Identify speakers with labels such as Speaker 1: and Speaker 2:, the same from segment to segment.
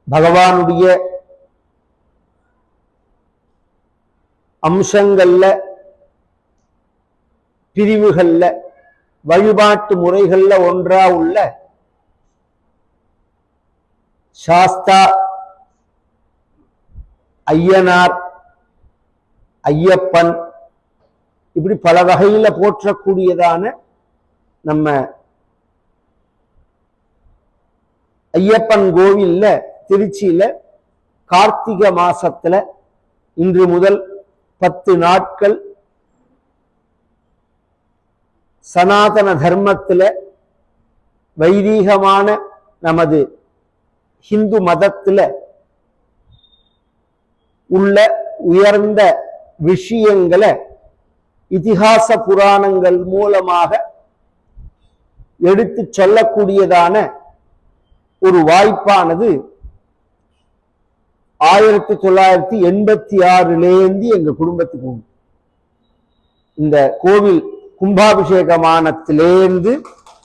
Speaker 1: பகவானுடைய அம்சங்கள்ல, பிரிவுகள்ல, வழிபாட்டு முறைகள்ல ஒன்றா உள்ள சாஸ்தா, ஐயனார், ஐயப்பன், இப்படி பல வகையில போற்றக்கூடியதான நம்ம ஐயப்பன் கோவில்ல திருச்சியில கார்த்திகை மாசத்துல இன்று முதல் 10 நாட்கள் சனாதன தர்மத்துல வைதீகமான நமது ஹிந்து மதத்துல உள்ள உயர்ந்த விஷயங்களை இதிகாச புராணங்கள் மூலமாக எடுத்து சொல்லக்கூடியதான ஒரு வாய்ப்பானது 1986 எங்க குடும்பத்துக்கு உண்டு. இந்த கோவில் கும்பாபிஷேகமானத்திலேருந்து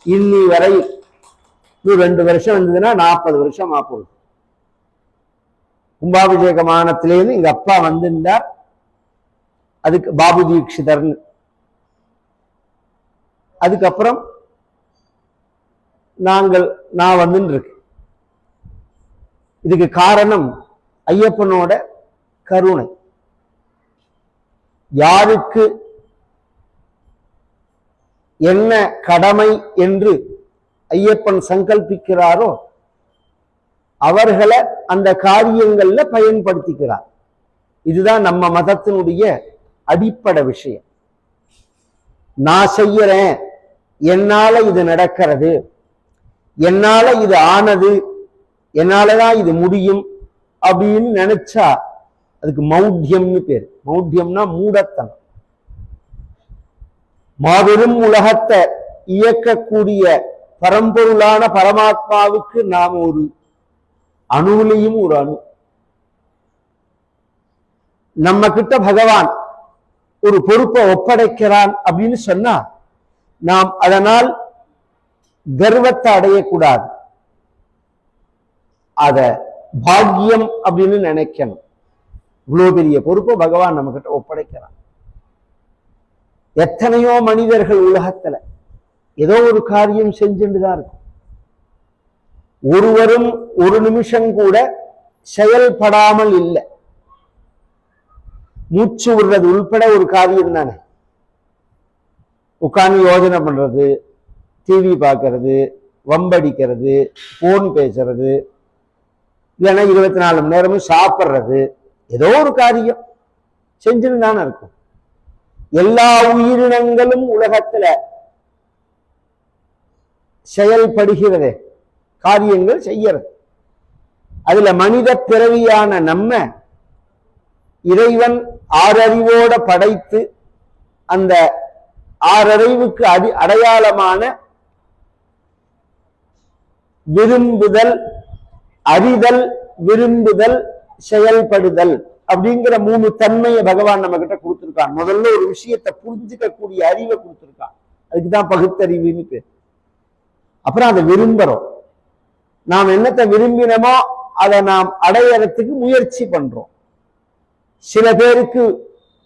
Speaker 1: இன்னி வரை 2 வருஷம் வந்ததுன்னா 40 வருஷம் ஆகும். கும்பாபிஷேகமானத்திலேருந்து எங்க அப்பா வந்திருந்தார். அதுக்கு பாபு தீட்சிதர்னு. அதுக்கப்புறம் நான் வந்துன்னு இருக்கு. இதுக்கு காரணம் ஐயப்பனோட கருணை. யாருக்கு என்ன கடமை என்று ஐயப்பன் சங்கல்பிக்கிறாரோ அவர்களை அந்த காரியங்கள்ல பயன்படுத்திக்கிறார். இதுதான் நம்ம மதத்தினுடைய அடிப்படை விஷயம். நான் செய்யறேன், என்னால இது நடக்கிறது, என்னால இது ஆனது, என்னாலதான் இது முடியும் அப்படின்னு நினைச்சா அதுக்கு மௌட்யம்னு பேரு. மௌட்யம்னா மூடத்தனம். மாபெரும் உலகத்தை இயக்கக்கூடிய பரம்பொருளான பரமாத்மாவுக்கு நாம் ஒரு அணுவிலையும் ஒரு அணு. நம்ம கிட்ட பகவான் ஒரு பொறுப்பை ஒப்படைக்கிறான் அப்படின்னு சொன்னா நாம் அதனால் கர்வத்தை அடையக்கூடாது. அத பாக்கியம் அப்படின்னு நினைக்கணும். இவ்வளவு பெரிய பொறுப்பை பகவான் நம்ம கிட்ட ஒப்படைக்கிறான். எத்தனையோ மனிதர்கள் உலகத்துல ஏதோ ஒரு காரியம் செஞ்சுட்டுதான் இருக்கும். ஒருவரும் ஒரு நிமிஷம் கூட செயல்படாமல் இல்லை. மூச்சு விடுறது உள்பட ஒரு காரியம் தானே. உட்கார்ந்து யோஜனை பண்றது, டிவி பார்க்கறது, வம்படிக்கிறது, போன் பேசுறது, இல்லைன்னா 24 மணி நேரமும் சாப்பிட்றது, ஏதோ ஒரு காரியம் செஞ்சுன்னு தானே இருக்கும். எல்லா உயிரினங்களும் உலகத்துல செயல்படுகிறதே, காரியங்கள் செய்யறது. அதுல மனித பிறவியான நம்ம இறைவன் 6 அறிவோட படைத்து அந்த 6 அறிவுக்கு அடையாளமான விரும்புதல், அறிதல், விரும்புதல், செயல்படுதல் அப்படிங்கிற 3 தன்மையை பகவான் நம்ம கிட்ட கொடுத்திருக்கான். முதல்ல ஒரு விஷயத்தை புரிஞ்சுக்கக்கூடிய அறிவை கொடுத்திருக்கான். அதுக்குதான் பகுத்தறிவுன்னு பேர். அப்புறம் அதை விரும்புறோம். நாம் என்னத்தை விரும்பினமோ அதை நாம் அடையறதுக்கு முயற்சி பண்றோம். சில பேருக்கு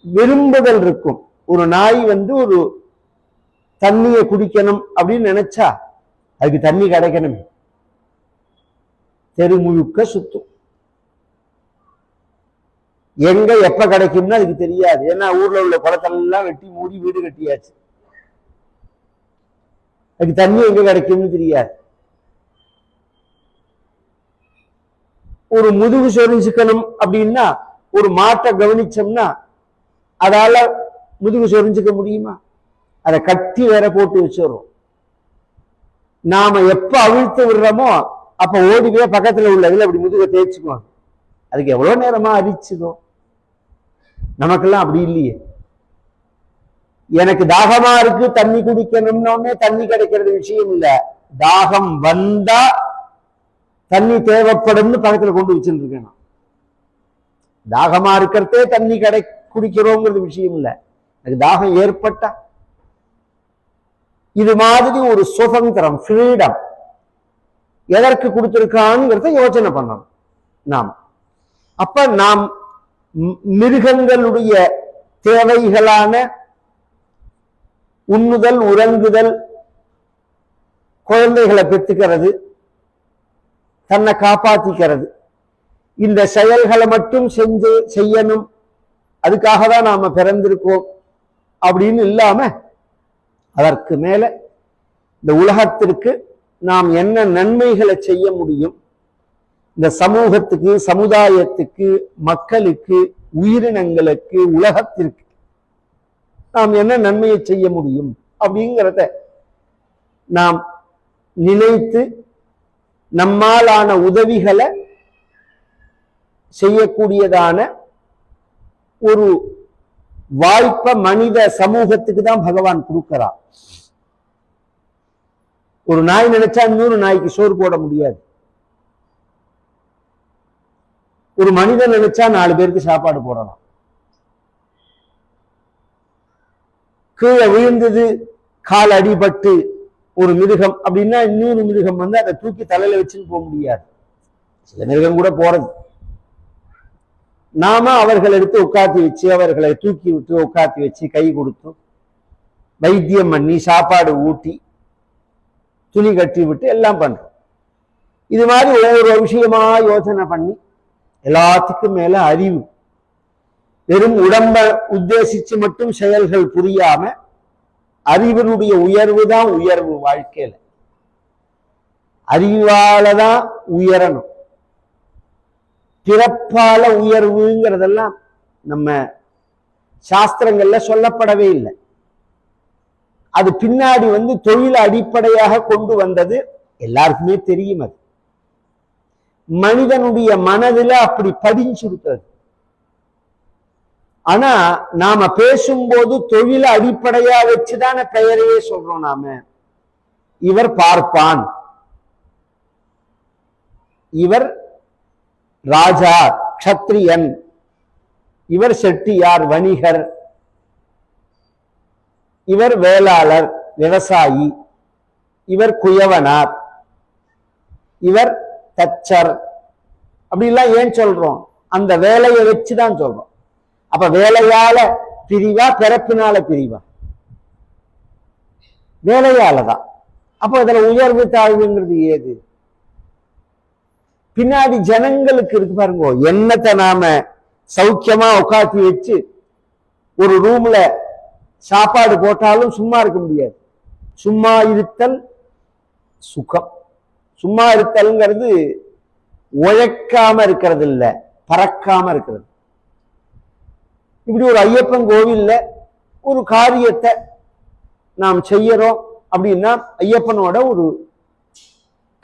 Speaker 1: விரும்புதல் இருக்கும். ஒரு நாய் ஒரு தண்ணியை குடிக்கணும் அப்படின்னு நினைச்சா அதுக்கு தண்ணி கிடைக்கணுமே, தெரு முழுக்க சுத்தும். எங்க எப்ப கிடைக்கும்னா அதுக்கு தெரியாது. ஏன்னா ஊர்ல உள்ள குளத்தெல்லாம் வெட்டி மூடி வீடு கட்டியாச்சு. அதுக்கு தண்ணி எங்க கிடைக்கும்னு தெரியாது. ஒரு முதுகு சொரிஞ்சுக்கணும் அப்படின்னா ஒரு மாட்டை கவனிச்சோம்னா அதால முதுகு சொரிஞ்சுக்க முடியுமா? அதை கட்டி வேற போட்டு வச்சிடறோம். நாம எப்ப அவிழ்த்து விடுறோமோ அப்ப ஓடிவே பக்கத்துல உள்ளதுல அப்படி முதுகை தேய்ச்சுக்குவாங்க. அதுக்கு எவ்வளவு நேரமா அரிச்சுதோ. நமக்கெல்லாம் அப்படி இல்லையே. எனக்கு தாகமா இருக்கு, தண்ணி குடிக்கணும்னே தண்ணி கிடைக்கிறது விஷயம் இல்ல. தாகம் வந்தா தண்ணி தேவைப்படும்னு பக்கத்துல கொண்டு வச்சுட்டு இருக்கேன். தாகமா இருக்கிறதே தண்ணி குடிக்கிறோங்கிறது விஷயம் இல்ல. எனக்கு தாகம் ஏற்பட்டா இது மாதிரி ஒரு சுதந்திரம், ஃப்ரீடம் எதற்கு கொடுத்திருக்கான்ங்கிறத யோசனை பண்ணணும். நாம். அப்ப நாம் மிருகங்களுடைய தேவைகளான உண்ணுதல், உறங்குதல், குழந்தைகளை பெற்றுக்கிறது, தன்னை காப்பாத்திக்கிறது, இந்த செயல்களை மட்டும் செய்யணும், அதுக்காக தான் நாம பிறந்திருக்கோம் அப்படின்னு இல்லாம அதற்கு மேல இந்த உலகத்திற்கு நாம் என்ன நன்மைகளை செய்ய முடியும், இந்த சமூகத்துக்கு, சமுதாயத்துக்கு, மக்களுக்கு, உயிரினங்களுக்கு, உலகத்திற்கு நாம் என்ன நன்மையை செய்ய முடியும் அப்படிங்கிறத நாம் நினைத்து நம்மாலான உதவிகளை செய்யக்கூடியதான ஒரு வாய்ப்பை மனித சமூகத்துக்கு தான் பகவான் கொடுக்கிறார். ஒரு நாய் நினைச்சா இன்னொரு நாய்க்கு சோறு போட முடியாது. ஒரு மனிதன் நினைச்சா 4 பேருக்கு சாப்பாடு போடலாம். கீழே விழுந்தது, கால் அடிபட்டு ஒரு மிருகம் அப்படின்னா இன்னொரு மிருகம் வந்து அதை தூக்கி தலையில வச்சுன்னு போக முடியாது. சில மிருகம் கூட போறது. நாம அவர்களை எடுத்து உட்காத்தி வச்சு, அவர்களை தூக்கி விட்டு உட்காத்தி வச்சு, கை கொடுத்து வைத்தியம் பண்ணி, சாப்பாடு ஊட்டி, துணி கட்டி விட்டு எல்லாம் பண்றோம். இது மாதிரி ஒவ்வொரு விஷயமா யோசனை பண்ணி எல்லாத்துக்கும் மேல அறிவு. வெறும் உடம்ப உத்தேசிச்சு மட்டும் செயல்கள் புரியாம அறிவினுடைய உயர்வு தான் உயர்வு. வாழ்க்கையில அறிவாலதான் உயரணும். பிறப்பால உயர்வுங்கிறதெல்லாம் நம்ம சாஸ்திரங்கள்ல சொல்லப்படவே இல்லை. அது பின்னாடி வந்து தொழில் அடிப்படையாக கொண்டு வந்தது எல்லாருக்குமே தெரியும். அது மனிதனுடைய மனதில அப்படி பதிஞ்சுருக்கிறது. ஆனா நாம பேசும்போது தொழில அடிப்படையா வச்சுதான பெயரையே சொல்றோம். நாம இவர் பார்ப்பான், இவர் ராஜா க்ஷத்ரியன், இவர் செட்டியார் வணிகர், இவர் வேளாளர் விவசாயி, இவர் குயவனார், இவர் தச்சர். அப்படிலாம் ஏன் சொல்றோம்? அந்த வேலையை வச்சுதான் சொல்றோம். அப்ப வேலையால பிரிவா, பிறப்பினால பிரிவா? வேலையாலதான். அப்ப இதுல உயர்வு தாழ்வுங்கிறது ஏது? பின்னாடி ஜனங்களுக்கு இருக்கு பாருங்க. என்னத்தை நாம சௌக்கியமா உட்காத்தி வச்சு ஒரு ரூம்ல சாப்பாடு போட்டாலும் சும்மா இருக்க முடியாது. சும்மா இருத்தல் சுகம். சும்மா இருத்தல்ங்கிறது உழைக்காம இருக்கிறது இல்ல, பறக்காம இருக்கிறது. இப்படி ஒரு ஐயப்பன் கோவில்ல ஒரு காரியத்தை நாம் செய்யறோம் அப்படின்னா ஐயப்பனோட ஒரு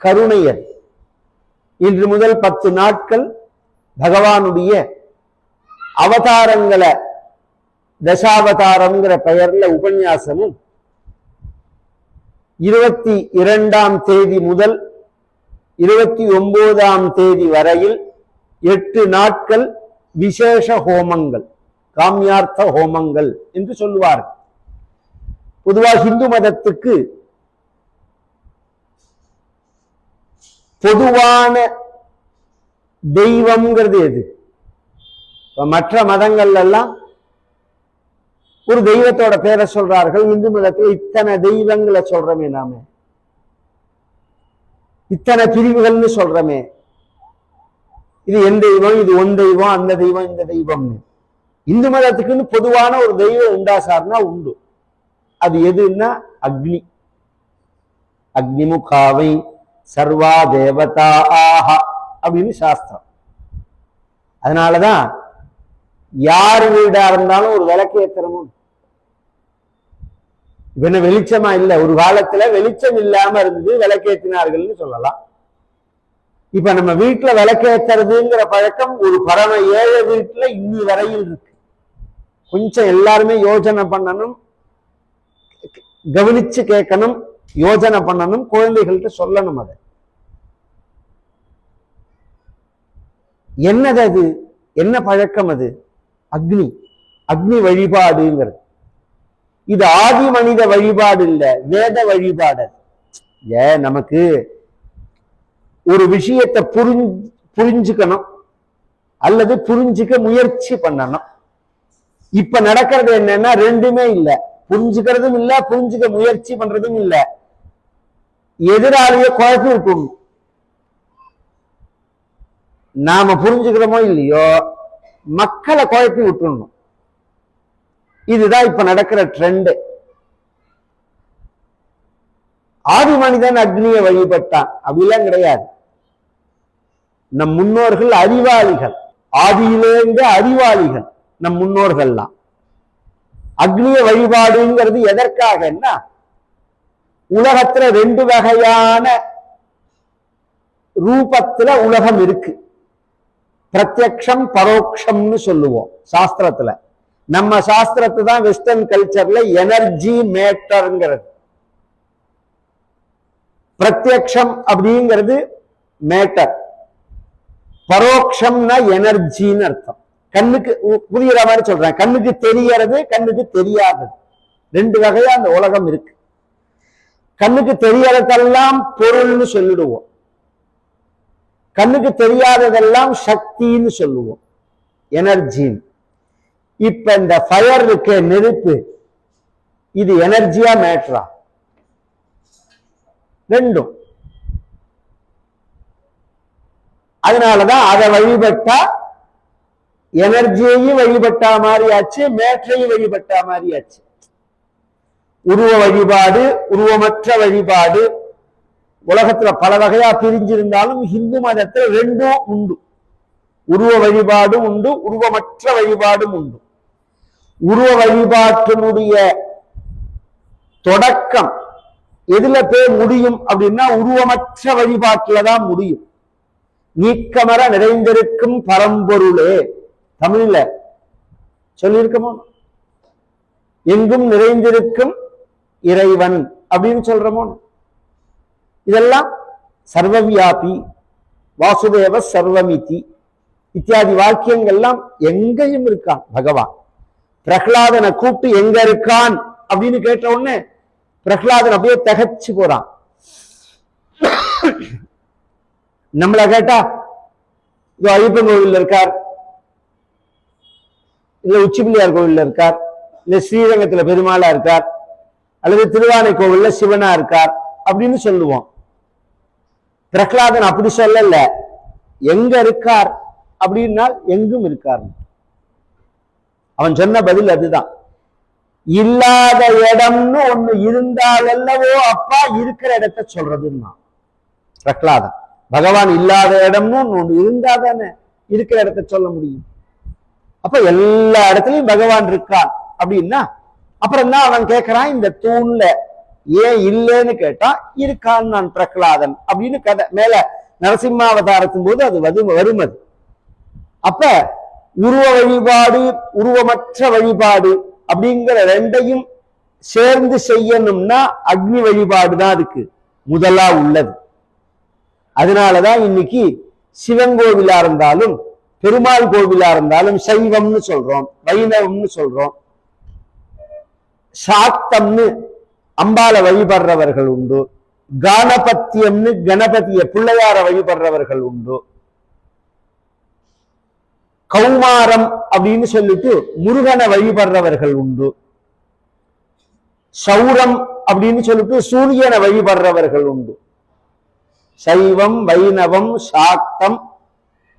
Speaker 1: கருணையர். இன்று முதல் 10 நாட்கள் பகவானுடைய அவதாரங்களை, தசாவதாரம்ங்கிற பெயர்ல உபன்யாசமும், 22ஆம் தேதி முதல் 29ஆம் தேதி வரையில் 8 நாட்கள் விசேஷ ஹோமங்கள், காமியார்த்த ஹோமங்கள் என்று சொல்லுவார்கள். பொதுவாக இந்து மதத்துக்கு பொதுவான தெய்வம்ங்கிறது எது? மற்ற மதங்கள் எல்லாம் ஒரு தெய்வத்தோட பேரை சொல்றார்கள். இந்து மதத்தில் இத்தனை தெய்வங்களை சொல்றமே, நாம இத்தனை பிரிவுகள்னு சொல்றமே. இது என் தெய்வம், இது ஒன் தெய்வம், அந்த தெய்வம், இந்த தெய்வம்னு. இந்து மதத்துக்குன்னு பொதுவான ஒரு தெய்வம் உண்டா சார்னா உண்டு. அது எதுன்னா அக்னி. அக்னிமுகாவை சர்வா தேவதா ஆஹா அப்படின்னு சாஸ்திரம். அதனாலதான் யார் வீடா இருந்தாலும் ஒரு விளக்கு ஏத்தணும். இப்ப வெளிச்சமா இல்ல, ஒரு காலத்துல வெளிச்சம் இல்லாம இருந்தது, விளக்கேற்றினார்கள்னு சொல்லலாம். இப்ப நம்ம வீட்டுல விளக்கேற்றுறதுங்கிற பழக்கம் ஒரு பரம ஏழை வீட்டுல இன்னி வரையில் இருக்கு. கொஞ்சம் எல்லாருமே யோசனை பண்ணணும், கவனிச்சு கேட்கணும், யோசனை பண்ணணும், குழந்தைகள்கிட்ட சொல்லணும். அதை என்னது, அது என்ன பழக்கம்? அது அக்னி. அக்னி வழிபாடுங்கிறது இது ஆதி மனித வழிபாடு இல்ல, வேத வழிபாடு. நமக்கு ஒரு விஷயத்தை புரிஞ்சுக்கணும், அல்லது புரிஞ்சுக்க முயற்சி பண்ணணும். இப்ப நடக்கிறது என்னன்னா ரெண்டுமே இல்லை. புரிஞ்சுக்கிறதும் இல்ல, புரிஞ்சுக்க முயற்சி பண்றதும் இல்ல. எதிராளிய குழப்பி விட்டுணும். நாம புரிஞ்சுக்கிறோமோ இல்லையோ மக்களை குழப்பி விட்டுணும். இதுதான் இப்ப நடக்கிற ட்ரெண்ட். ஆதி மனிதன் அக்னியை வழிபட்டான் அப்படிலாம் கிடையாது. நம் முன்னோர்கள் அறிவாளிகள், ஆதியிலேருந்து அறிவாளிகள் நம் முன்னோர்கள்லாம். அக்னிய வழிபாடுங்கிறது எதற்காகன்னா, உலகத்துல ரெண்டு வகையான ரூபத்துல உலகம் இருக்கு. பிரத்யக்ஷம் பரோட்சம்னு சொல்லுவோம் சாஸ்திரத்துல. நம்ம சாஸ்திரத்தை தான் வெஸ்டர்ன் கல்ச்சர்ல எனர்ஜி மேட்டர்ங்கிறது. பிரத்யக்ஷம் அப்படிங்கிறது மேட்டர், பரோட்சம்னா எனர்ஜின்னு அர்த்தம். கண்ணுக்கு புரியுற மாதிரி சொல்றேன். கண்ணுக்கு தெரியறது, கண்ணுக்கு தெரியாதது, ரெண்டு வகையா அந்த உலகம் இருக்கு. கண்ணுக்கு தெரியறதெல்லாம் பொருள்னு சொல்லிடுவோம், கண்ணுக்கு தெரியாததெல்லாம் சக்தின்னு சொல்லுவோம், எனர்ஜின்னு. இப்ப இந்த ஃபயர் இருக்க நெருப்பு, இது எனர்ஜியா மேட்டரா? ரெண்டும். அதனாலதான் அதை வழிபட்டா எனர்ஜியையும் வழிபட்டா மாதிரி ஆச்சு, மேட்டரையும் வழிபட்டா மாதிரி ஆச்சு. உருவ வழிபாடு, உருவமற்ற வழிபாடு உலகத்துல பல வகையா பிரிஞ்சிருந்தாலும் இந்து மதத்துல ரெண்டும் உண்டு. உருவ வழிபாடும் உண்டு, உருவமற்ற வழிபாடும் உண்டு. உருவ வழிபாட்டினுடைய தொடக்கம் எதுல போய் முடியும் அப்படின்னா உருவமற்ற வழிபாட்டுல தான் முடியும். நீக்கமர நிறைந்திருக்கும் பரம்பொருளே, தமிழ்ல சொல்லியிருக்கமோ, எங்கும் நிறைந்திருக்கும் இறைவன் அப்படின்னு சொல்றமோ. இதெல்லாம் சர்வவியாபி, வாசுதேவ சர்வமிதி இத்தியாதி வாக்கியங்கள்லாம் எங்கேயும் இருக்கான் பகவான். பிரகலாதனை கூப்பிட்டு எங்க இருக்கான் அப்படின்னு கேட்ட உடனே பிரகலாதன் அப்படியே தகச்சு போறான். நம்மள கேட்டா இது ஐயப்பன் கோவில்ல இருக்கார், இல்ல உச்சிப்பிள்ளையார் கோவில்ல இருக்கார், இல்ல ஸ்ரீரங்கத்துல பெருமாளா இருக்கார், அல்லது திருவானை கோவில்ல சிவனா இருக்கார் அப்படின்னு சொல்லுவோம். பிரகலாதன் அப்படி சொல்லல, எங்க இருக்கார் அப்படின்னா எங்கும் இருக்கார். அவன் சொன்ன பதில் அதுதான். இல்லாத இடம்னு ஒண்ணு இருந்தால் அல்லவோ அப்பா இருக்கிற இடத்த சொல்றதுன்னா பிரகலாதன். பகவான் இல்லாத இடம்னு ஒண்ணு இருந்தா தானே இருக்கிற இடத்த சொல்ல முடியும். அப்ப எல்லா இடத்துலயும் பகவான் இருக்கான் அப்படின்னா அப்புறம் தான் அவன் கேட்கிறான், இந்த தூண்ல ஏன் இல்லைன்னு கேட்டா இருக்கான் நான் பிரகலாதன் அப்படின்னு கதை மேல நரசிம்மாவதாரத்தின் போது அது வருமது. அப்ப உருவ வழிபாடு, உருவமற்ற வழிபாடு அப்படிங்கிற ரெண்டையும் சேர்ந்து செய்யணும்னா அக்னி வழிபாடு தான் அதுக்கு முதலா உள்ளது. அதனாலதான் இன்னைக்கு சிவன் கோவிலா இருந்தாலும் பெருமாள் கோவிலா இருந்தாலும் சைவம்னு சொல்றோம், வைணவம்னு சொல்றோம், சாக்தம்னு அம்பால வழிபடுறவர்கள் உண்டு, கானபத்தியம்னு கணபதிய பிள்ளையார வழிபடுறவர்கள் உண்டு, கௌமாரம் அப்படின்னு சொல்லிட்டு முருகனை வழிபடுறவர்கள் உண்டு, சௌரம் அப்படின்னு சொல்லிட்டு சூரியனை வழிபடுறவர்கள் உண்டு. சைவம், வைணவம், சாக்தம்,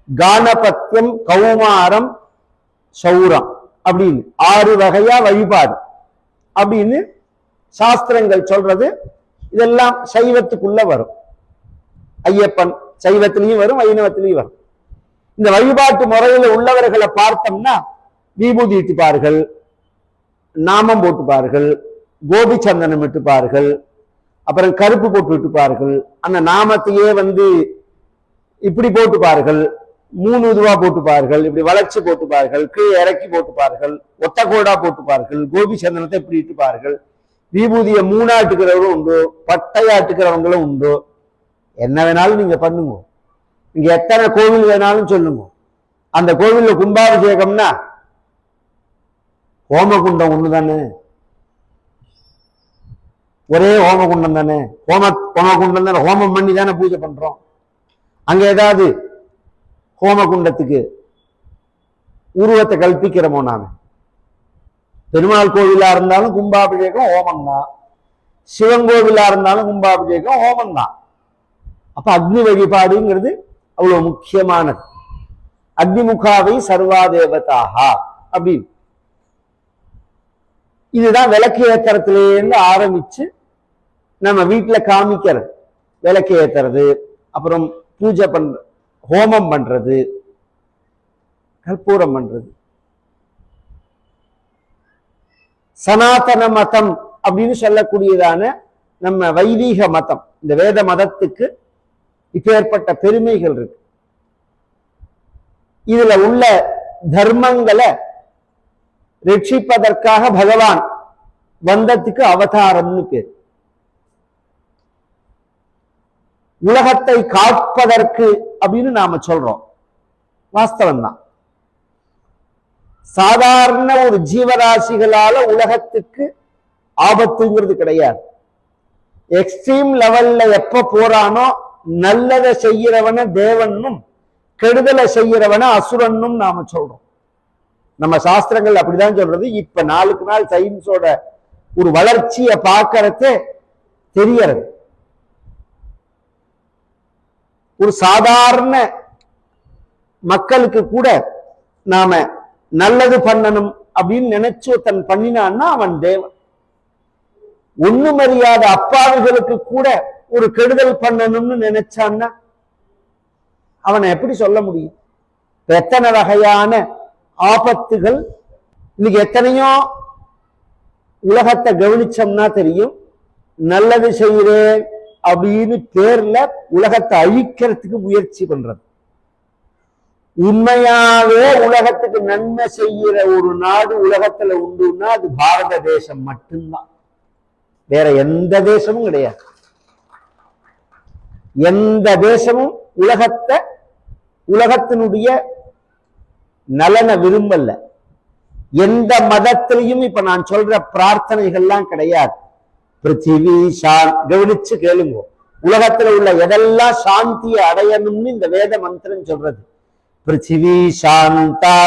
Speaker 1: கானபத்தியம், கௌமாரம், சௌரம் அப்படின்னு 6 வகையா வழிபாடு அப்படின்னு சாஸ்திரங்கள் சொல்றது. இதெல்லாம் சைவத்துக்குள்ள வரும். ஐயப்பன் சைவத்திலையும் வரும், வைணவத்திலையும் வரும். இந்த வழிபாட்டு முறையில உள்ளவர்களை பார்த்தோம்னா விபூதி இட்டுப்பார்கள், நாமம் போட்டுப்பார்கள், கோபி சந்தனம் இட்டுப்பார்கள், அப்புறம் கருப்பு போட்டு விட்டுப்பார்கள், அந்த நாமத்தையே இப்படி போட்டுப்பார்கள், 3 இதுவா போட்டுப்பார்கள், இப்படி வளைச்சு போட்டுப்பார்கள், கீழே இறக்கி போட்டுப்பார்கள், ஒத்தகோடா போட்டுப்பார்கள், கோபி சந்தனத்தை இப்படி இட்டுப்பார்கள். விபூதியை 3ஆ இட்டுக்கிறவங்களும் உண்டு, பட்டையா இட்டுக்கிறவங்களும் உண்டு. என்ன வேணாலும் நீங்க பண்ணுங்க, நீங்க எத்தனை கோவில் வேணாலும் சொல்லுங்க. அந்த கோவில்ல கும்பாபிஷேகம்னா ஹோமகுண்டம் ஒண்ணுதானே, ஒரே ஹோமகுண்டம் தானே, ஹோமகுண்டம் தானே, ஹோமம் பண்ணி தானே பூஜை பண்றோம். அங்க ஏதாவது ஹோமகுண்டத்துக்கு உருவத்தை கல்பிக்கிறோமோ நாம. பெருமாள் கோவிலா இருந்தாலும் கும்பாபிஷேகம் ஹோமம் தான், சிவன் கோவிலா இருந்தாலும் கும்பாபிஷேகம் ஹோமம் தான். அப்ப அக்னி வழிபாடுங்கிறது அவ்வளவு முக்கியமானது. அக்னிமுகாவை சர்வா தேவதாகா அப்படின்னு. இதுதான் விளக்கு ஏத்தறத்திலேருந்து ஆரம்பிச்சு நம்ம வீட்டுல காமிக்கிறது. விளக்கு ஏத்துறது, அப்புறம் பூஜை பண்ற, ஹோமம் பண்றது, கற்பூரம் பண்றது. சனாதன மதம் அப்படின்னு சொல்லக்கூடியதான நம்ம வைதீக மதம், இந்த வேத மதத்துக்கு இப்பேற்பட்ட பெருமைகள் இருக்கு. இதுல உள்ள தர்மங்களை ரட்சிப்பதற்காக பகவான் வந்ததுக்கு அவதாரம்னு பேர். உலகத்தை காப்பதற்கு அப்படின்னு நாம சொல்றோம், வாஸ்தவம் தான். சாதாரண ஒரு ஜீவராசிகளால உலகத்துக்கு ஆபத்துங்கிறது கிடையாது. எக்ஸ்ட்ரீம் லெவல்ல எப்ப போறானோ நல்லதை செய்யறவன தேவனும் கெடுதலை செய்யறவன அசுரனும் நாம சொல்றோம். நம்ம சாஸ்திரங்கள் அப்படிதான் சொல்றது. இப்ப நாளுக்கு நாள் சயின்ஸோட ஒரு வளர்ச்சியை பார்க்கறதே தெரியறது. ஒரு சாதாரண மக்களுக்கு கூட நாம நல்லது பண்ணணும் அப்படின்னு நினைச்சு தன் பண்ணினான்னா அவன் தேவன். ஒண்ணும் அறியாத அப்பாவிகளுக்கு கூட ஒரு கெடுதல் பண்ணணும்னு நினைச்சான்னா அவனை எப்படி சொல்ல முடியும்? எத்தனை வகையான ஆபத்துகள் இன்னைக்கு எத்தனையோ உலகத்தை கவனிச்சோம்னா தெரியும். நல்லது செய்கிறேன் அப்படின்னு பேர்ல உலகத்தை அழிக்கிறதுக்கு முயற்சி பண்றது. உண்மையாவே உலகத்துக்கு நன்மை செய்கிற ஒரு நாடு உலகத்துல உண்டுன்னா அது பாரத தேசம் மட்டும்தான், வேற எந்த தேசமும் கிடையாது. எந்த தேசமும் உலகத்தினுடைய நலனை விரும்பல. எந்த மதத்திலையும் இப்ப நான் சொல்ற பிரார்த்தனைகள்லாம் கிடையாது. பிருத்திவி கவனிச்சு கேளுங்க. உலகத்துல உள்ள எதெல்லாம் சாந்தியை அடையணும்னு இந்த வேத மந்திரம் சொல்றது. பிருத்திவி சாந்தா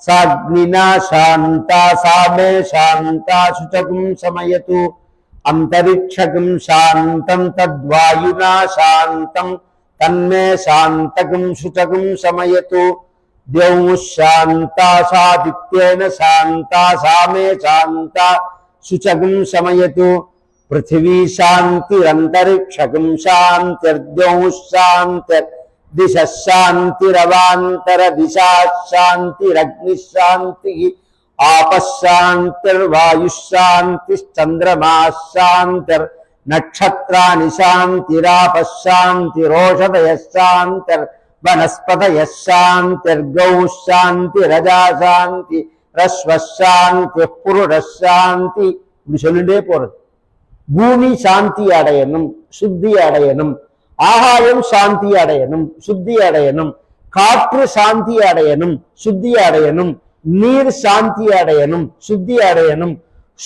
Speaker 1: சாக்னினா சாந்தா சாமே சாந்தா சுச்சகும் சமயத்து அந்தரிக்ஷகம் சாந்தம் தத்வாயுனா சாந்தம் தன்மே சாந்தகம் சுச்சகும் சமயத்து தேவு சாந்தா சாதித்யேன சாந்தா சாமே சாந்தா சுச்சகும் சமயத்து பிருத்திவி சாந்திரந்தரிக்ஷகம் சாந்திர்த்யௌ சாந்திர் திசாந்திரவாந்தர திசா சாந்திரக்னி சாந்தி ஆபசாந்திர்வாயு சாந்திச்சந்திரமா சாந்திர் நக்ஷத்ராணி சாந்திராபசாந்திரோஷதய சாந்திர் வனஸ்பதய சாந்திர்கௌ சாந்திரஜா சாந்தி ரஸ்வசாந்தி புருஷாந்தி இப்படி சொல்லிட்டே போறது. பூமி சாந்தி அடையணும், சுத்தி அடையணும். ஆகாயம் சாந்தி அடையணும், சுத்தி அடையணும். காற்று சாந்தி அடையணும், சுத்தி அடையணும். நீர் சாந்தி அடையணும், சுத்தி அடையணும்.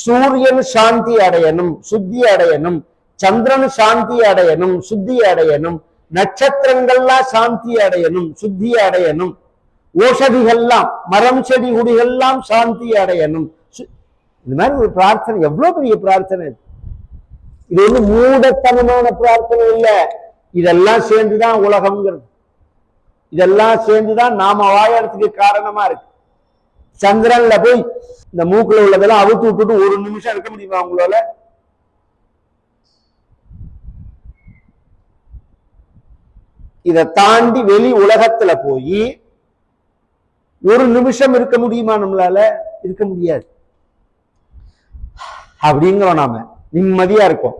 Speaker 1: சூரியன் சாந்தி அடையணும், சுத்தி அடையணும். சந்திரன் சாந்தி அடையணும், சுத்தி அடையணும். நட்சத்திரங்கள்லாம் சாந்தி அடையணும், சுத்தி அடையணும். ஓஷதிகள்லாம், மரம் செடி குடிகள்லாம் சாந்தி அடையணும். இது மாதிரி ஒரு பிரார்த்தனை, எவ்வளவு பெரிய பிரார்த்தனை! இது வந்து மூடத்தனமான பிரார்த்தனை இல்ல. இதெல்லாம் சேர்ந்துதான் உலகம்ங்கிறது. இதெல்லாம் சேர்ந்துதான் நாம வாழறதுக்கு காரணமா இருக்கு. சந்திரன்ல போய் இந்த மூக்குல உள்ளதெல்லாம் அவுத்து விட்டுட்டு ஒரு நிமிஷம் இருக்க முடியுமா உங்களால? இதை தாண்டி வெளி உலகத்துல போய் ஒரு நிமிஷம் இருக்க முடியுமா நம்மளால? இருக்க முடியாது. அப்படிங்கிறோம், நாம நிம்மதியா இருக்கும்.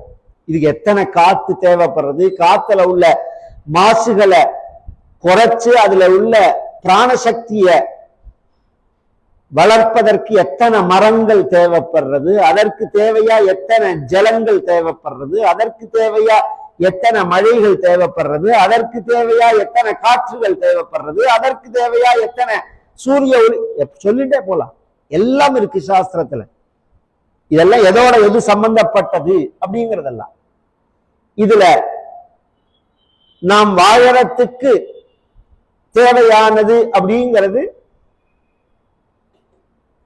Speaker 1: இதுக்கு எத்தனை காத்து தேவைப்படுறது? காத்துல உள்ள மாசுகளை குறைச்சு அதுல உள்ள பிராணசக்திய வளர்ப்பதற்கு எத்தனை மரங்கள் தேவைப்படுறது? அதற்கு தேவையா எத்தனை ஜலங்கள் தேவைப்படுறது? அதற்கு தேவையா எத்தனை மழைகள் தேவைப்படுறது? அதற்கு தேவையா எத்தனை காற்றுகள் தேவைப்படுறது? அதற்கு தேவையா எத்தனை சூரிய ஒளி? சொல்லிட்டே போலாம். எல்லாம் இருக்கு சாஸ்திரத்துல. இதெல்லாம் எதோட எது சம்பந்தப்பட்டது அப்படிங்கிறதெல்லாம். இதுல நாம் வாழறதுக்கு தேவையானது அப்படிங்கிறது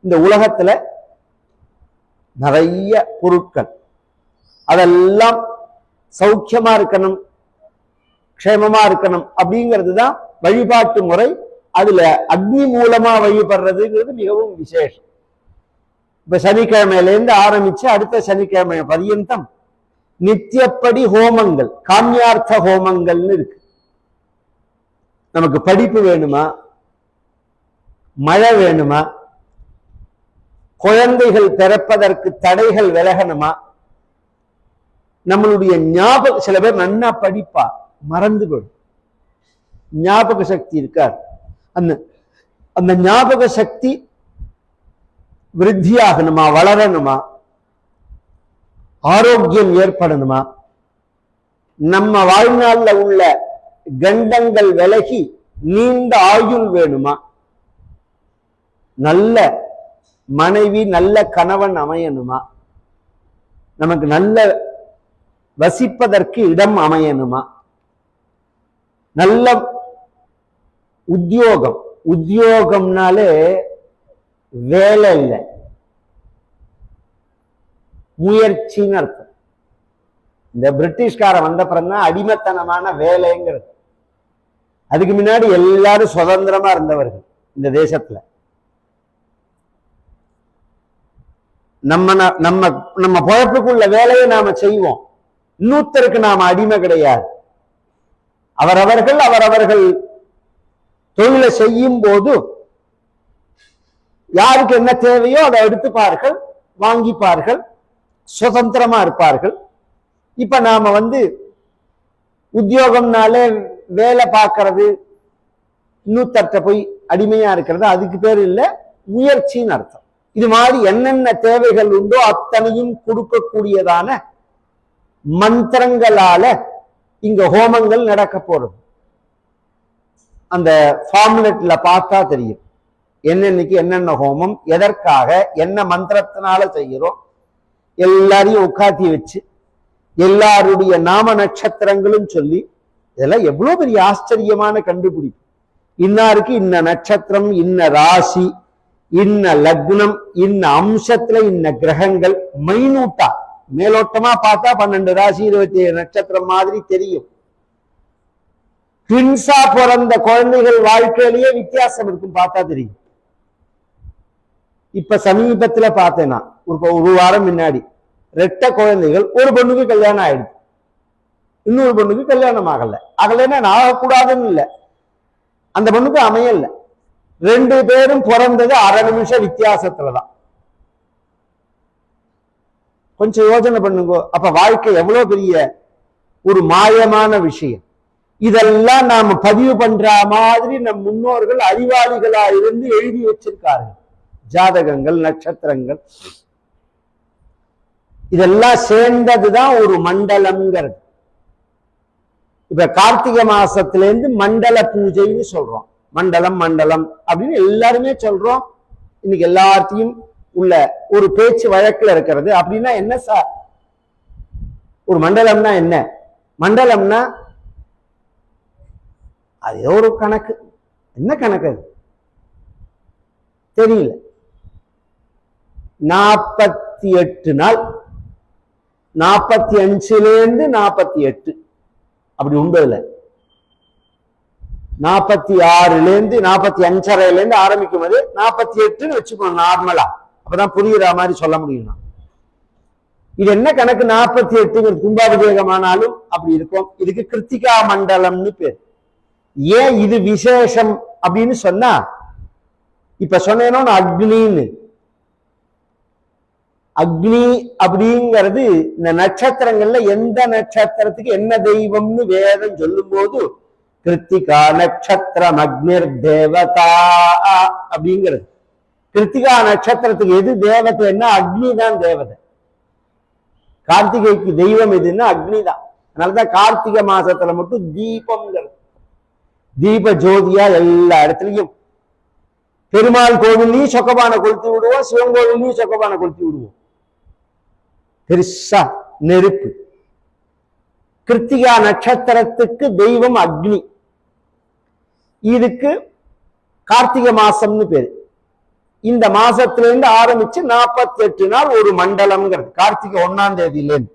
Speaker 1: இந்த உலகத்துல நிறைய பொருட்கள், அதெல்லாம் சௌக்கியமா இருக்கணும், க்ஷேமமா இருக்கணும் அப்படிங்கிறது தான் வழிபாட்டு முறை. அதுல அக்னி மூலமா வழிபடுறதுங்கிறது மிகவும் விசேஷம். இப்ப சனிக்கிழமையிலேருந்து ஆரம்பிச்சு அடுத்த சனிக்கிழமை பர்யந்தம் நித்தியப்படி ஹோமங்கள், காமியார்த்த ஹோமங்கள்னு இருக்கு. நமக்கு படிப்பு வேணுமா, மழை வேணுமா, குழந்தைகள் பிறப்பதற்கு தடைகள் விலகணுமா, நம்மளுடைய ஞாபகம், சில பேர் நன்னா படிப்பா மறந்து போயிடும், ஞாபக சக்தி இருக்கார், அந்த ஞாபக சக்தி விருத்தியாகணுமா, வளரணுமா, ஆரோக்கியம் ஏற்படணுமா, நம்ம வாழ்நாள்ல உள்ள கண்டங்கள் விலகி நீண்ட ஆயுள் வேணுமா, நல்ல மனைவி நல்ல கணவன் அமையணுமா, நமக்கு நல்ல வசிப்பதற்கு இடம் அமையணுமா, நல்ல உத்தியோகம், உத்தியோகம்னாலே வேலை இல்லை, முயற்சின்னு அர்த்தம். இந்த பிரிட்டிஷ்காரன் வந்தப்புறம் தான் அடிமைத்தனமான வேலைங்கிறது. அதுக்கு முன்னாடி எல்லாரும் சுதந்திரமா இருந்தவர்கள் இந்த தேசத்துல. நம்ம நம்ம நம்ம பொழப்புக்குள்ள வேலையை நாம செய்வோம், இன்னொருத்தருக்கு நாம அடிமை கிடையாது. அவரவர்கள் தொழிலை செய்யும் போது யாருக்கு என்ன தேவையோ அதை எடுத்துப்பார்கள், வாங்கிப்பார்கள், சுதந்திரமா இருப்பார்கள். இப்ப நாம உத்தியோகம்னாலே வேலை பார்க்கறது, இன்னொருத்தர்கிட்ட போய் அடிமையா இருக்கிறது, அதுக்கு பேர் இல்ல, முயற்சின்னு அர்த்தம். இது மாதிரி என்னென்ன தேவைகள் உண்டோ அத்தனையும் கொடுக்கக்கூடியதான மந்திரங்களால இங்க ஹோமங்கள் நடக்க போறது. அந்த ஃபார்முலேட்ல பார்த்தா தெரியும் என்னன்னைக்கு என்னென்ன ஹோமம், எதற்காக, என்ன மந்திரத்தினால செய்கிறோம். எல்லாரையும் உட்காத்தி வச்சு எல்லாருடைய நாம நட்சத்திரங்களும் சொல்லி, இதெல்லாம் எவ்வளவு பெரிய ஆச்சரியமான கண்டுபிடிப்பு. இன்னாருக்கு இன்ன நட்சத்திரம், இன்ன ராசி, இன்ன லக்னம், இன்ன அம்சத்துல இன்ன கிரகங்கள், மைனூட்டா மேலோட்டமா பார்த்தா 12 ராசி 27 நட்சத்திரம் மாதிரி தெரியும். ட்வின்ஸா பிறந்த குழந்தைகள் வாழ்க்கையிலேயே வித்தியாசம் இருக்கும், பார்த்தா தெரியும். இப்ப சமீபத்துல பார்த்தேன்னா ஒரு வாரம் முன்னாடி 2 குழந்தைகள், ஒரு பொண்ணுக்கு கல்யாணம் ஆயிடுச்சு, இன்னொரு பொண்ணுக்கு கல்யாணம் ஆகலைன்னா ஆகக்கூடாதுன்னு இல்லை, அந்த பொண்ணுக்கு அமையல. 2 பேரும் பிறந்தது அரை நிமிஷம் வித்தியாசத்துலதான். கொஞ்சம் யோசனை பண்ணுங்க. அப்ப வாழ்க்கை எவ்வளவு பெரிய ஒரு மாயமான விஷயம். இதெல்லாம் நாம பதிவு பண்ற மாதிரி நம் முன்னோர்கள் அறிவாளிகளா இருந்து எழுதி வச்சிருக்கார்கள். ஜாதகங்கள், நட்சத்திரங்கள் இதெல்லாம் சேர்ந்ததுதான் ஒரு மண்டலம்ங்கிறது. இப்ப கார்த்திகை மாசத்துல இருந்து மண்டல பூஜைன்னு சொல்றோம். மண்டலம் மண்டலம் அப்படின்னு எல்லாருமே சொல்றோம். இன்னைக்கு எல்லாத்தையும் உள்ள ஒரு பேச்சு வழக்குல இருக்கிறது. அப்படின்னா என்ன சார் ஒரு மண்டலம்னா என்ன? மண்டலம்னா அது ஒரு கணக்கு. என்ன கணக்கு அது தெரியல. 48 நாள், 45லேருந்து 48 அப்படி உண்டதுல 46லேருந்து 45.5லேருந்து ஆரம்பிக்கும் போது 48ன்னு வச்சுக்கணும் நார்மலா. அப்பதான் புரியுற மாதிரி சொல்ல முடியும். இது என்ன கணக்கு? 48 கும்பாபிஷேகமானாலும் அப்படி இருக்கும். இதுக்கு கிருத்திகா மண்டலம்னு பேர். ஏன் இது விசேஷம் அப்படின்னு சொன்னா, இப்ப சொன்னேனோ அக்னின்னு, அக்னி அப்படிங்கிறது இந்த நட்சத்திரங்கள்ல எந்த நட்சத்திரத்துக்கு என்ன தெய்வம்னு வேதம் சொல்லும் போது கிருத்திகா நட்சத்திரம் அக்னிர் தேவதா அப்படிங்கிறது. கிருத்திகா நட்சத்திரத்துக்கு எது தேவதைன்னா அக்னி தான் தேவதை. கார்த்திகைக்கு தெய்வம் எதுன்னா அக்னி தான். அதனாலதான் கார்த்திகை மாசத்துல மட்டும் தீபம்ங்கிறது, தீப ஜோதியா எல்லா இடத்துலயும். பெருமாள் கோவிலையும் சொக்கபான கொளுத்தி விடுவோம், சிவன் கோவிலையும் சொக்கபான கொளுத்தி விடுவோம். பெருசா நெருப்பு. கிருத்திகா நட்சத்திரத்துக்கு தெய்வம் அக்னி. இதுக்கு கார்த்திகை மாசம்னு பேரு. இந்த மாசத்துல இருந்து ஆரம்பிச்சு 48 நாள் ஒரு மண்டலம்ங்கிறது. கார்த்திகை 1ஆம் தேதியிலேருந்து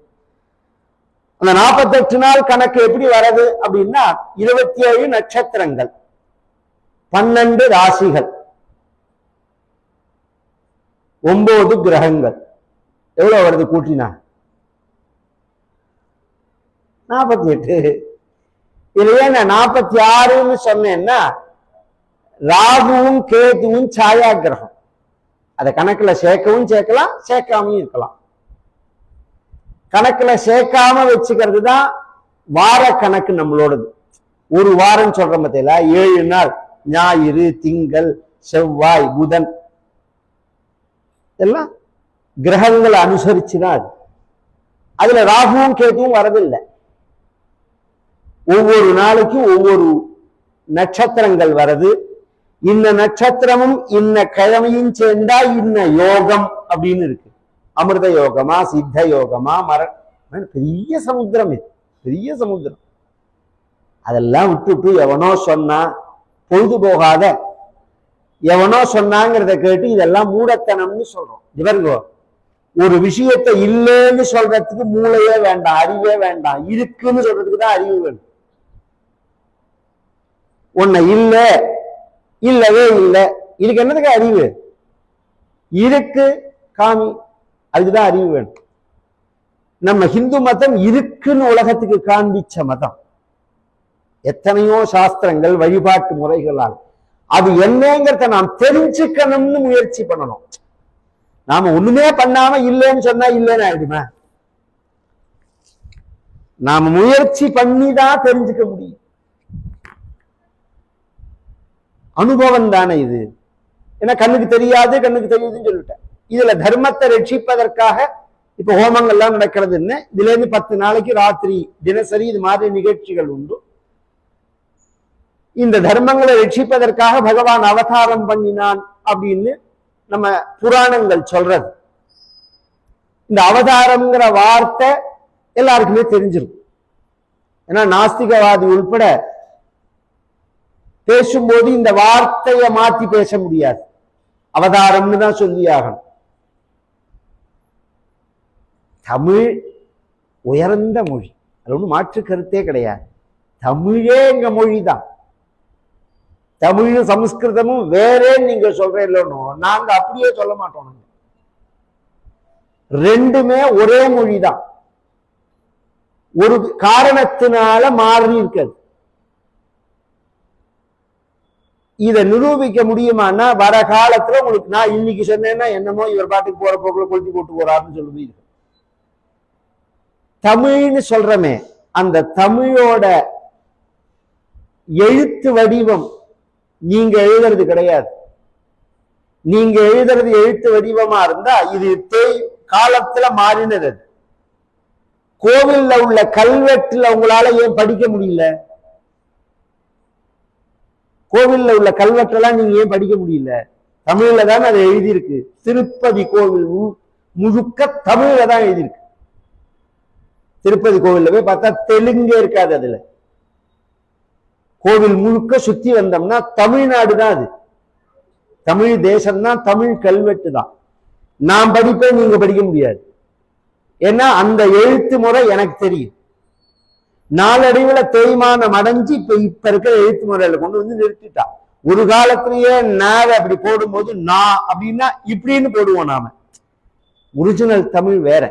Speaker 1: அந்த 48 நாள் கணக்கு எப்படி வர்றது அப்படின்னா 27 நட்சத்திரங்கள், 12 ராசிகள், 9 கிரகங்கள். எவ்வளவு வருது கூட்டினா? 48. இதுலயே நான் 46ன்னு சொன்னேன்னா ராகுவும் கேதுவும் சாயா கிரகம். அதை கணக்குல சேர்க்கவும் சேர்க்கலாம், சேர்க்காமையும் இருக்கலாம். கணக்குல சேர்க்காம வச்சுக்கிறது தான் வார கணக்கு நம்மளோடது. ஒரு வாரம் சொல்றோம் பார்த்தீங்களா, 7 நாள், ஞாயிறு, திங்கள், செவ்வாய், புதன், எல்லாம் கிரகங்களை அனுசரிச்சுதான் அது. அதுல ராகுவும் கேதுவும் வரதில்லை. ஒவ்வொரு நாளைக்கும் ஒவ்வொரு நட்சத்திரங்கள் வருது. இந்த நட்சத்திரமும் இன்ன கிழமையும் சேர்ந்தா இன்ன யோகம் அப்படின்னு இருக்கு. அமிர்த யோகமா, சித்த யோகமா, பெரிய சமுத்திரம் இது, பெரிய சமுத்திரம். அதெல்லாம் விட்டுட்டு எவனோ சொன்னா, பொழுது போகாத எவனோ சொன்னாங்கிறத கேட்டு இதெல்லாம் மூடத்தனம்னு சொல்றோம். இவருங்கோ ஒரு விஷயத்தை இல்லைன்னு சொல்றதுக்கு மூளையே வேண்டாம், அறிவே வேண்டாம். இருக்குன்னு சொல்றதுக்கு தான் அறிவு வேணும். உன்னை இல்ல, இல்லவே இல்லை, இதுக்கு என்னதுக்கு அறிவு? இருக்கு காமி, அதுக்குதான் அறிவு வேணும். நம்ம ஹிந்து மதம் இருக்குன்னு உலகத்துக்கு காண்பிச்ச மதம். எத்தனையோ சாஸ்திரங்கள், வழிபாட்டு முறைகளால் அது என்னங்கிறத நாம் தெரிஞ்சுக்கணும்னு முயற்சி பண்ணணும். நாம ஒண்ணுமே பண்ணாம இல்லைன்னு சொன்னா இல்லைன்னு ஆயிடுமா? நாம முயற்சி பண்ணி தான் தெரிஞ்சுக்க முடியும். அனுபவம் தானே இது. ஏன்னா கண்ணுக்கு தெரியாது, கண்ணுக்கு தெரியுதுன்னு சொல்லிட்டேன். இதுல தர்மத்தை ரட்சிப்பதற்காக இப்ப ஹோமங்கள்லாம் நடக்கிறதுன்னு இதுல இருந்து 10 நாளைக்கு ராத்திரி தினசரி இது மாதிரி நிகழ்ச்சிகள் உண்டு. இந்த தர்மங்களை ரட்சிப்பதற்காக பகவான் அவதாரம் பண்ணினான் அப்படின்னு நம்ம புராணங்கள் சொல்றது. இந்த அவதாரம்ங்கிற வார்த்தை எல்லாருக்குமே தெரிஞ்சிருக்கும். ஏன்னா நாஸ்திகவாதி உள்பட பேசும்போது இந்த வார்த்தையை மாத்தி பேச முடியாது, அவதாரம்னு தான் சொல்லி ஆகணும். தமிழ் உயர்ந்த மொழி, அது ஒன்றும் மாற்று கருத்தே கிடையாது. தமிழே எங்க மொழி தான். தமிழும் சமஸ்கிருதமும் வேறேன்னு நீங்க சொல்றீங்களோ, நாங்க அப்படியே சொல்ல மாட்டோம். ரெண்டுமே ஒரே மொழி தான். ஒரு காரணத்தினால மாறி இருக்காது. இதை நிரூபிக்க முடியுமான்னா வர காலத்துல உங்களுக்கு நான் இன்னைக்கு சொன்னேன்னா என்னமோ இவர் பாட்டுக்கு போற போக்குல கொளுத்தி போட்டு போறாருன்னு சொல்லுவீங்க. தமிழ்னு சொல்றமே, அந்த தமிழோட எழுத்து வடிவம் நீங்க எழுதுறது கிடையாது. நீங்க எழுதுறது எழுத்து வடிவமா இருந்தா இது காலத்துல மாறினது. கோவில்ல உள்ள கல்வெட்டுல உங்களால ஏன் படிக்க முடியல? கோவில்ல உள்ள கல்வெட்டெல்லாம் நீங்க ஏன் படிக்க முடியல? தமிழ்ல தான் அதை எழுதியிருக்கு. திருப்பதி கோவில் முழுக்க தமிழ்ல தான் எழுதியிருக்கு. திருப்பதி கோவில்ல போய் பார்த்தா தெலுங்கே இருக்காது. அதுல கோவில் முழுக்க சுத்தி வந்தோம்னா தமிழ்நாடு தான் அது, தமிழ் தேசம் தான், தமிழ் கல்வெட்டு தான். நான் படிப்பேன், நீங்க படிக்க முடியாது. ஏன்னா அந்த எழுத்து முறை எனக்கு தெரியும். நாளடைவுல தேய்மானம் அடைஞ்சு இப்ப இருக்கிற எழுத்து முறையில கொண்டு வந்து நிறுத்திட்டா. ஒரு காலத்திலேயே நாவ அப்படி போடும்போது நான் அப்படின்னா இப்படின்னு போடுவோம். நாம ஒரிஜினல் தமிழ் வேற.